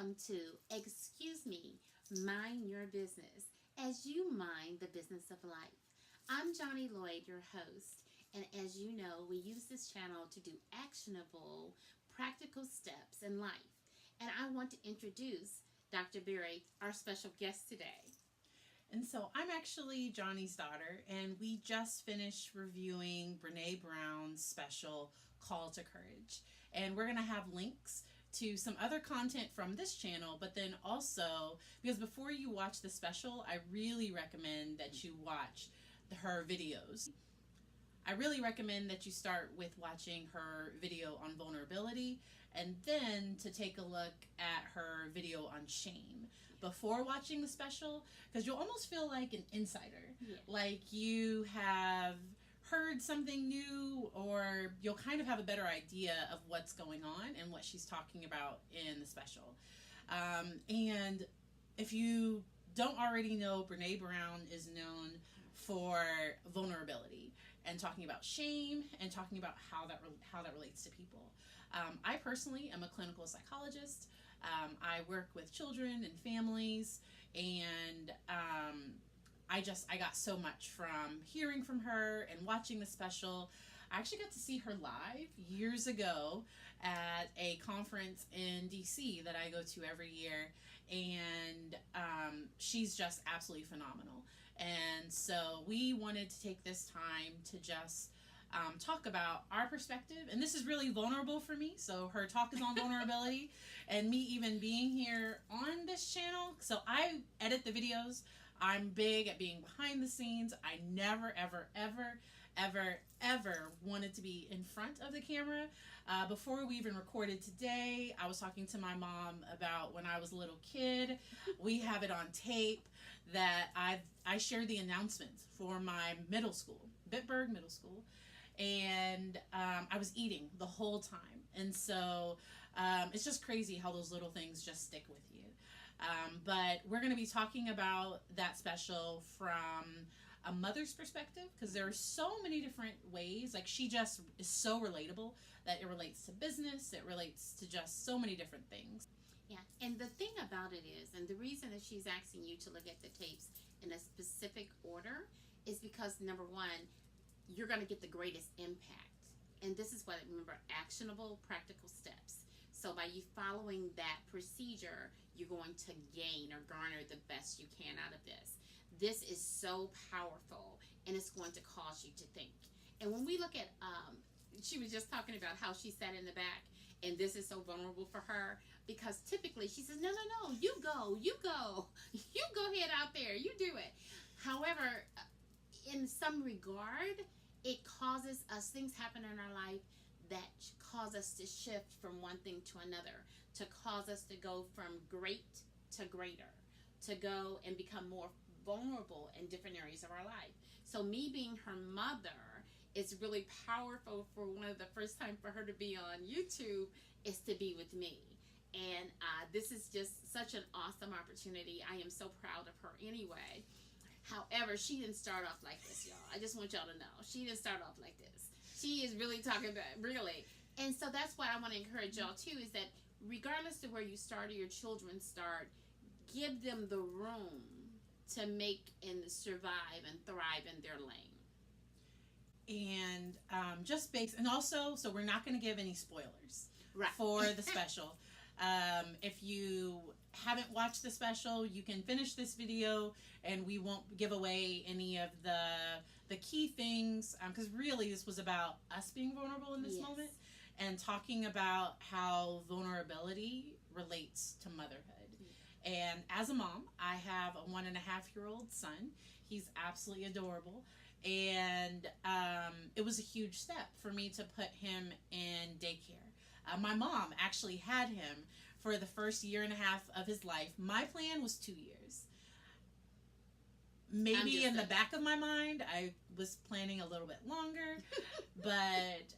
welcome to Excuse Me, Mind Your Business as you mind the business of life. I'm Johnnie Lloyd, your host, and as you know, we use this channel to do actionable, practical steps in life. And I want to introduce Dr. Berry, our special guest today. And so I'm actually Johnny's daughter, and we just finished reviewing Brené Brown's special Call to Courage. And we're going to have links to some other content from this channel, but then also, because before you watch the special, I really recommend that you watch her videos. I really recommend that you start with watching her video on vulnerability and then to take a look at her video on shame before watching the special, because you'll almost feel like an insider. Yeah. Like you have heard something new, or you'll kind of have a better idea of what's going on and what she's talking about in the special. And if you don't already know, Brené Brown is known for vulnerability and talking about shame and talking about how that relates to people. I personally am a clinical psychologist. I work with children and families, and I got so much from hearing from her and watching the special. I actually got to see her live years ago at a conference in DC that I go to every year, and she's just absolutely phenomenal. And so we wanted to take this time to just talk about our perspective, and this is really vulnerable for me, so her talk is on vulnerability and me even being here on this channel. So I edit the videos. I'm big at being behind the scenes. I never ever wanted to be in front of the camera. Before we even recorded today, I was talking to my mom about when I was a little kid. We have it on tape that I shared the announcements for my middle school, Bitburg Middle School, and I was eating the whole time. And so it's just crazy how those little things just stick with you. But we're going to be talking about that special from a mother's perspective, because there are so many different ways. Like, she just is so relatable that it relates to business, it relates to just so many different things. Yeah, and the thing about it is, and the reason that she's asking you to look at the tapes in a specific order is because, number one, you're going to get the greatest impact. And this is what, remember, actionable, practical steps. So by you following that procedure, you're going to gain or garner the best you can out of this. This is so powerful, and it's going to cause you to think. And when we look at, she was just talking about how she sat in the back, and this is so vulnerable for her, because typically she says, no, you go ahead out there, you do it. However, in some regard, it causes us, things happen in our life that cause us to shift from one thing to another, to cause us to go from great to greater, to go and become more vulnerable in different areas of our life. So me being her mother is really powerful. For one of the first time for her to be on YouTube is to be with me. And this is just such an awesome opportunity. I am so proud of her anyway. However, she didn't start off like this, y'all. I just want y'all to know. She didn't start off like this. She is really talking about, really. And so that's what I want to encourage y'all too, is that regardless of where you start or your children start, give them the room to make and survive and thrive in their lane. And just based, and also, so we're not going to give any spoilers Right. for the special. If you haven't watched the special, you can finish this video and we won't give away any of the key things, because really this was about us being vulnerable in this Yes. moment and talking about how vulnerability relates to motherhood. And as a mom, I have a 1.5-year-old son. He's absolutely adorable. And it was a huge step for me to put him in daycare. My mom actually had him for the first 1.5 years of his life. My plan was 2 years. Maybe in the back of my mind, I was planning a little bit longer. But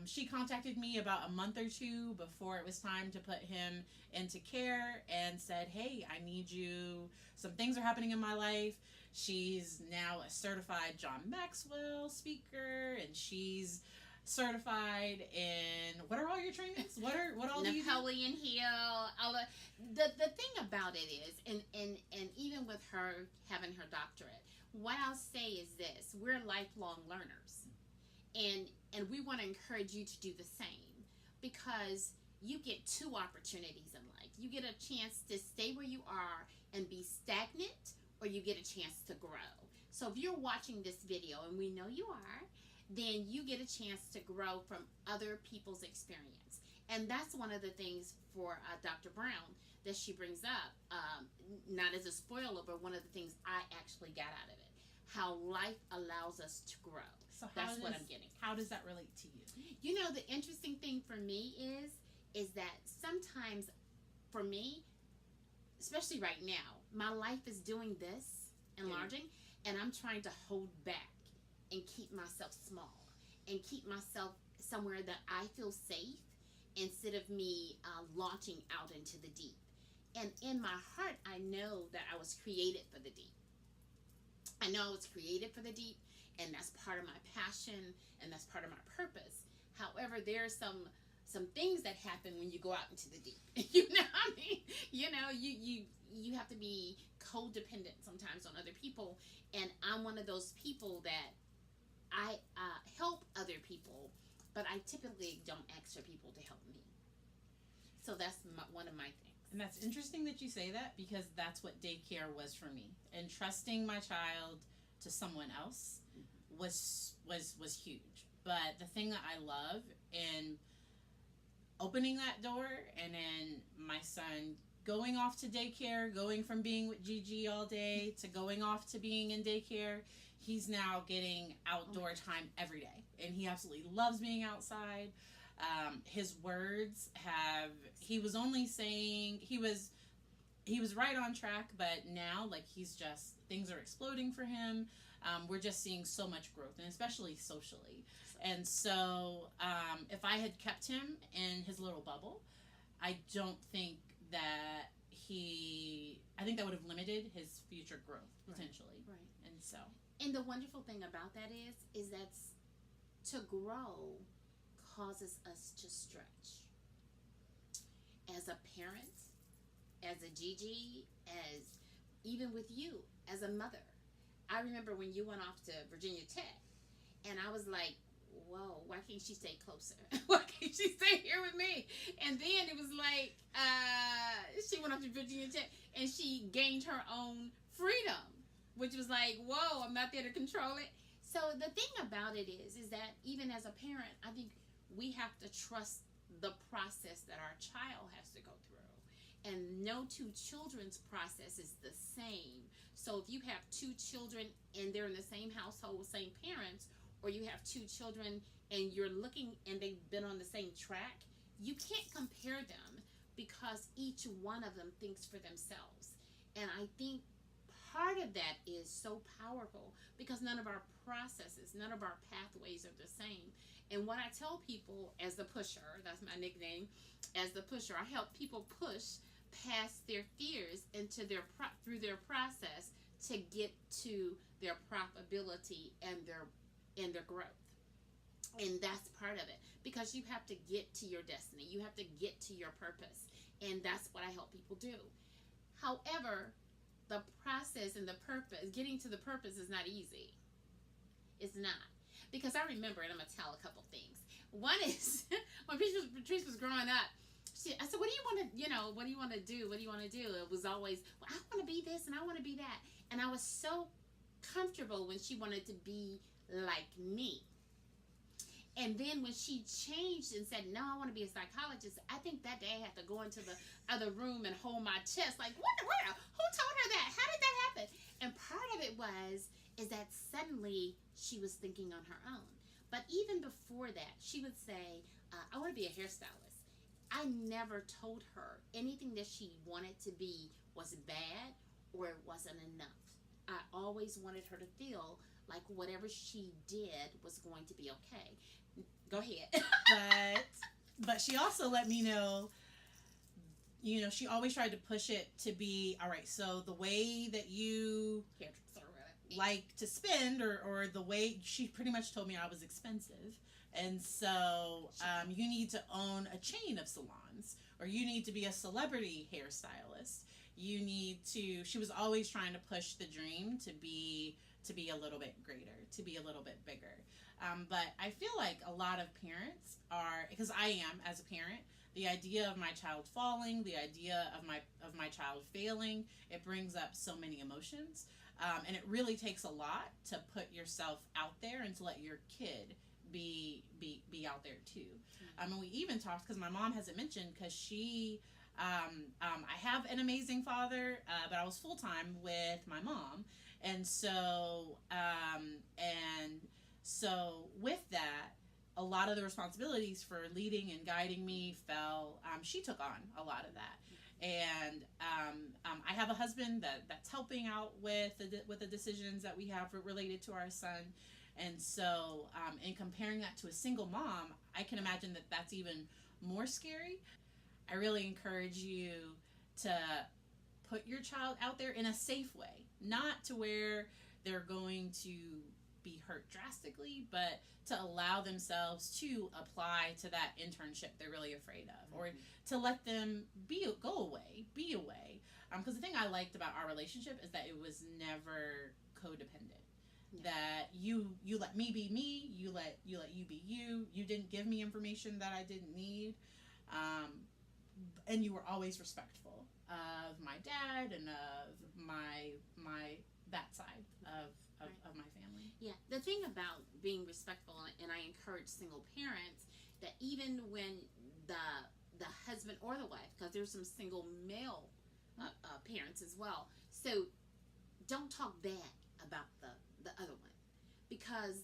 she contacted me about a month or two before it was time to put him into care and said, hey, I need you. Some things are happening in my life. She's now a certified John Maxwell speaker, and she's certified in, what are all your trainings? What all do you do? Napoleon Hill. The thing about it is, and even with her having her doctorate, what I'll say is this: we're lifelong learners, and we want to encourage you to do the same, because you get two opportunities in life. You get a chance to stay where you are and be stagnant, or you get a chance to grow. So if you're watching this video, and we know you are, then you get a chance to grow from other people's experience. And that's one of the things for Dr. Brown that she brings up, not as a spoiler, but one of the things I actually got out of it, how life allows us to grow. So that's what I'm getting. How does that relate to you? You know, the interesting thing for me is that sometimes for me, especially right now, my life is doing this, enlarging, and I'm trying to hold back and keep myself small and keep myself somewhere that I feel safe, instead of me launching out into the deep. And in my heart, I know that I was created for the deep. I know I was created for the deep, and that's part of my passion, and that's part of my purpose. However, there are some things that happen when you go out into the deep. You know what I mean? You know, you have to be codependent sometimes on other people, and I'm one of those people that I help other people, but I typically don't ask for people to help me. So that's one of my things. And that's interesting that you say that, because that's what daycare was for me. And trusting my child to someone else was huge. But the thing that I love in opening that door, and then my son going off to daycare, going from being with Gigi all day to going off to being in daycare, he's now getting outdoor time every day, and he absolutely loves being outside. His words he was only saying, he was right on track, but now, like, things are exploding for him. We're just seeing so much growth, and especially socially. And so, if I had kept him in his little bubble, I don't think that I think that would have limited his future growth, potentially. Right. And so. And the wonderful thing about that is that to grow causes us to stretch. As a parent, as a Gigi, as even with you, as a mother. I remember when you went off to Virginia Tech, and I was like, whoa, why can't she stay closer? Why can't she stay here with me? And then it was like, she went off to Virginia Tech, and she gained her own freedom, which was like, whoa, I'm not there to control it. So the thing about it is that even as a parent, I think we have to trust the process that our child has to go through. And no two children's process is the same. So if you have two children and they're in the same household with same parents, or you have two children and you're looking and they've been on the same track, you can't compare them, because each one of them thinks for themselves. And I think part of that is so powerful, because none of our processes, none of our pathways are the same. And what I tell people as the pusher, that's my nickname, as the pusher, I help people push past their fears into through their process to get to their profitability and their growth. And that's part of it, because you have to get to your destiny. You have to get to your purpose. And that's what I help people do. However, the process and the purpose, getting to the purpose, is not easy. It's not. Because I remember, and I'm going to tell a couple things. One is, when Patrice was growing up, I said, what do you want to, what do you want to do? What do you want to do? It was always, well, I want to be this and I want to be that. And I was so comfortable when she wanted to be like me. And then when she changed and said, no, I want to be a psychologist, I think that day I had to go into the other room and hold my chest like, what? Who told her that? How did that happen? And part of it is that suddenly she was thinking on her own. But even before that, she would say, I want to be a hairstylist. I never told her anything that she wanted to be was bad or it wasn't enough. I always wanted her to feel like whatever she did was going to be okay. Go ahead. But she also let me know, she always tried to push it to be, all right, so the way that you like to spend, or the way she pretty much told me I was expensive. And so you need to own a chain of salons, or you need to be a celebrity hairstylist. You need to, she was always trying to push the dream to be a little bit greater, to be a little bit bigger. But I feel like a lot of parents are, because I am as a parent, the idea of my child falling, the idea of my child failing, it brings up so many emotions. And it really takes a lot to put yourself out there and to let your kid be out there too. And we even talked, because my mom hasn't mentioned, because she I have an amazing father, but I was full-time with my mom, and so with that, a lot of the responsibilities for leading and guiding me fell, she took on a lot of that. And I have a husband that's helping out with the decisions that we have related to our son. And so in comparing that to a single mom, I can imagine that that's even more scary. I really encourage you to put your child out there in a safe way, not to where they're going to be hurt drastically, but to allow themselves to apply to that internship they're really afraid of, or to let them be away. Because the thing I liked about our relationship is that it was never codependent. Yeah. That you let me be me, you let you be you. You didn't give me information that I didn't need, and you were always respectful of my dad and of my that side of my family. Yeah, the thing about being respectful, and I encourage single parents, that even when the husband or the wife, because there's some single male parents as well, so don't talk bad about the other one, because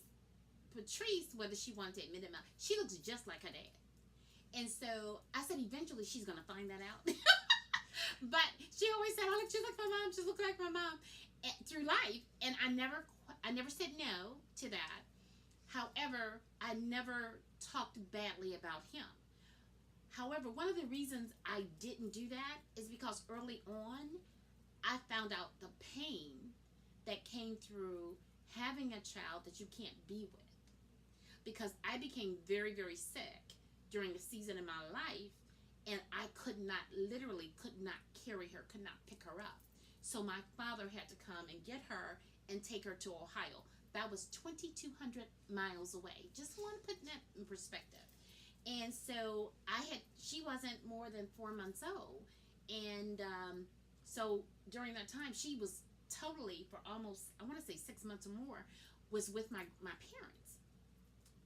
Patrice, whether she wanted to admit it or not, she looks just like her dad. And so I said eventually she's going to find that out. But she always said, oh, she looks like my mom, she looks like my mom, through life. And I never said no to that. However, I never talked badly about him. However, one of the reasons I didn't do that is because early on I found out the pain that came through having a child that you can't be with. Because I became very, very sick during a season in my life, and I literally could not carry her, could not pick her up. So my father had to come and get her and take her to Ohio. That was 2,200 miles away. Just want to put that in perspective. And so she wasn't more than 4 months old. And so during that time, she was totally, for almost, I want to say 6 months or more, was with my parents.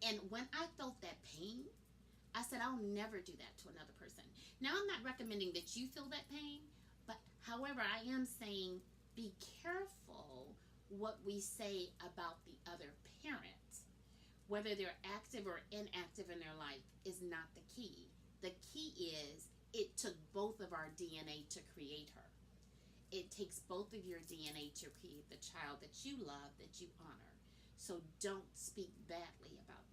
And when I felt that pain, I said, I'll never do that to another person. Now, I'm not recommending that you feel that pain, but however, I am saying be careful what we say about the other parent. Whether they're active or inactive in their life is not the key. The key is it took both of our DNA to create her. It takes both of your DNA to create the child that you love, that you honor. So don't speak badly about them.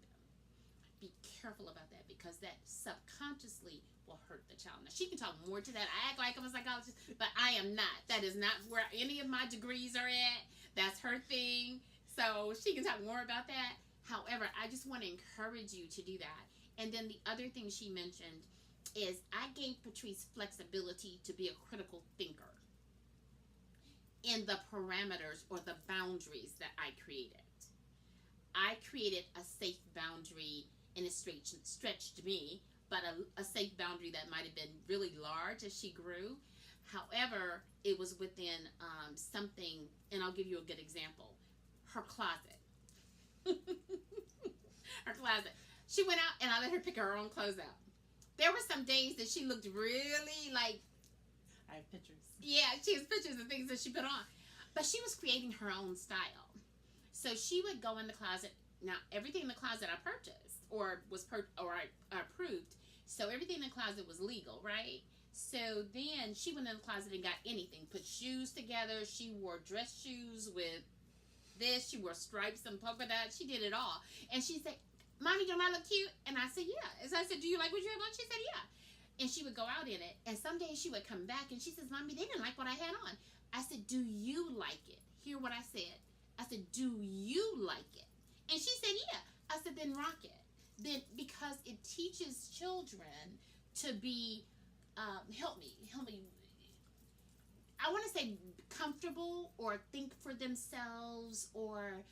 Be careful about that, because that subconsciously will hurt the child. Now, she can talk more to that. I act like I'm a psychologist, but I am not. That is not where any of my degrees are at. That's her thing. So she can talk more about that. However, I just want to encourage you to do that. And then the other thing she mentioned is I gave Patrice flexibility to be a critical thinker in the parameters or the boundaries that I created. I created a safe boundary, and it stretched me, but a safe boundary that might have been really large as she grew. However, it was within something, and I'll give you a good example. Her closet. Her closet. She went out, and I let her pick her own clothes out. There were some days that she looked really like... I have pictures. Yeah, she has pictures of things that she put on. But she was creating her own style. So she would go in the closet. Now, everything in the closet I purchased or I approved. So everything in the closet was legal, right? So then she went in the closet and got anything. Put shoes together. She wore dress shoes with this. She wore stripes and polka dots. She did it all. And she said, Mommy, don't I look cute? And I said, yeah. And so I said, do you like what you have on? She said, yeah. And she would go out in it. And some days she would come back and she says, Mommy, they didn't like what I had on. I said, do you like it? Hear what I said. I said, do you like it? And she said, yeah. I said, then rock it. Then, because it teaches children to be, help me. I want to say comfortable, or think for themselves, or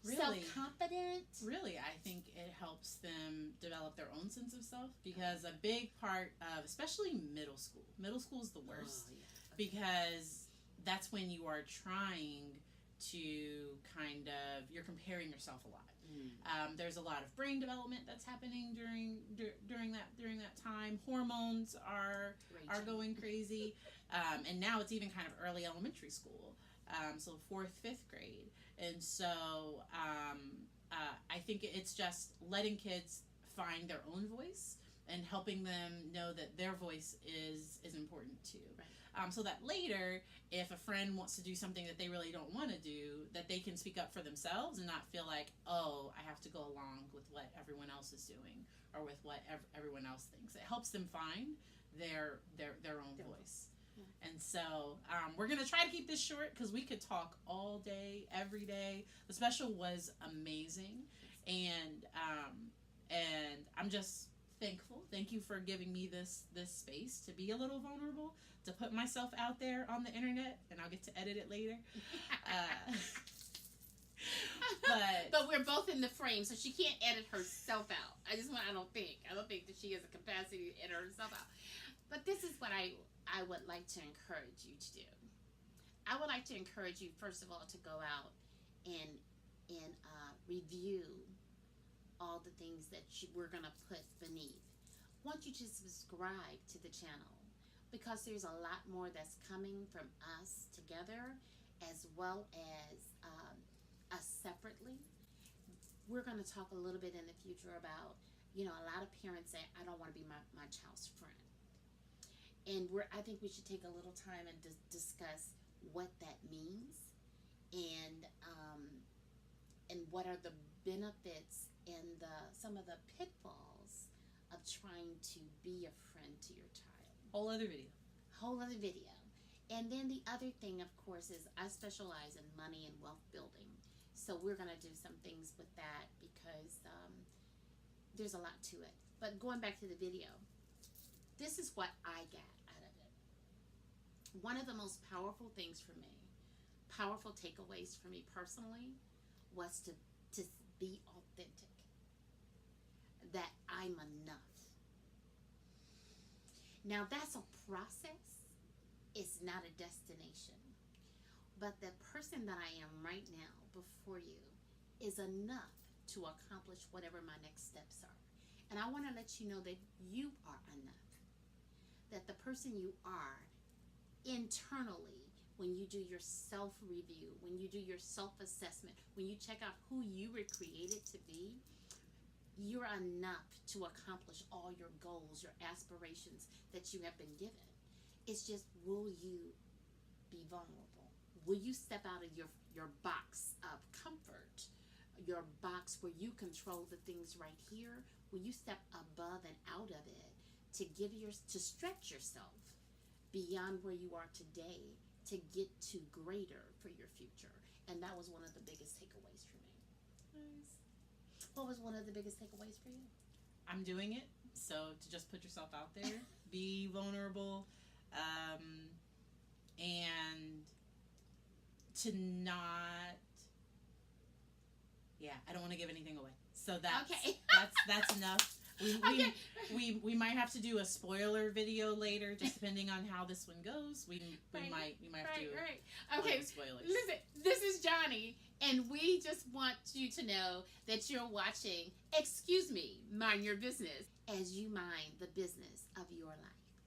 Really? self-confident. Really, I think it helps them develop their own sense of self, because a big part of, especially middle school is the worst. Oh, yeah. Because that's when you are trying to kind of, you're comparing yourself a lot. There's a lot of brain development that's happening during that time. Hormones are going crazy, and now it's even kind of early elementary school, so 4th, 5th grade. And so I think it's just letting kids find their own voice and helping them know that their voice is important too. Right. So that later, if a friend wants to do something that they really don't want to do, that they can speak up for themselves and not feel like, oh, I have to go along with what everyone else is doing or with what everyone else thinks. It helps them find their own voice. Yeah. And so we're going to try to keep this short, because we could talk all day, every day. The special was amazing. And I'm just thankful. Thank you for giving me this space to be a little vulnerable, to put myself out there on the internet, and I'll get to edit it later. But we're both in the frame, so she can't edit herself out. I don't think that she has a capacity to edit herself out. But this is what I would like to encourage you to do. I would like to encourage you, first of all, to go out and review all the things that we're going to put beneath. I want you to subscribe to the channel, because there's a lot more that's coming from us together, as well as us separately. We're going to talk a little bit in the future about, a lot of parents say, I don't want to be my child's friend. And I think we should take a little time and discuss what that means, and what are the benefits and some of the pitfalls of trying to be a friend to your child. Whole other video. And then the other thing, of course, is I specialize in money and wealth building. So we're going to do some things with that, because there's a lot to it. But going back to the video, this is what I got out of it. One of the most powerful things for me, powerful takeaways for me personally, was to be authentic. That I'm enough. Now, that's a process. It's not a destination. But the person that I am right now before you is enough to accomplish whatever my next steps are. And I want to let you know that you are enough. That the person you are internally, when you do your self-review, when you do your self-assessment, when you check out who you were created to be, you're enough to accomplish all your goals, your aspirations that you have been given. It's just, will you be vulnerable? Will you step out of your box of comfort, your box where you control the things right here? Will you step above and out of it to stretch yourself beyond where you are today, to get to greater for your future? And that was one of the biggest takeaways for me. Nice. What was one of the biggest takeaways for you? I'm doing it. So to just put yourself out there, be vulnerable, and to not, I don't want to give anything away. So that's enough. We might have to do a spoiler video later, just depending on how this one goes. We might have to. Okay, spoilers. Listen, this is Johnnie, and we just want you to know that you're watching, excuse me, Mind Your Business, as you mind the business of your life.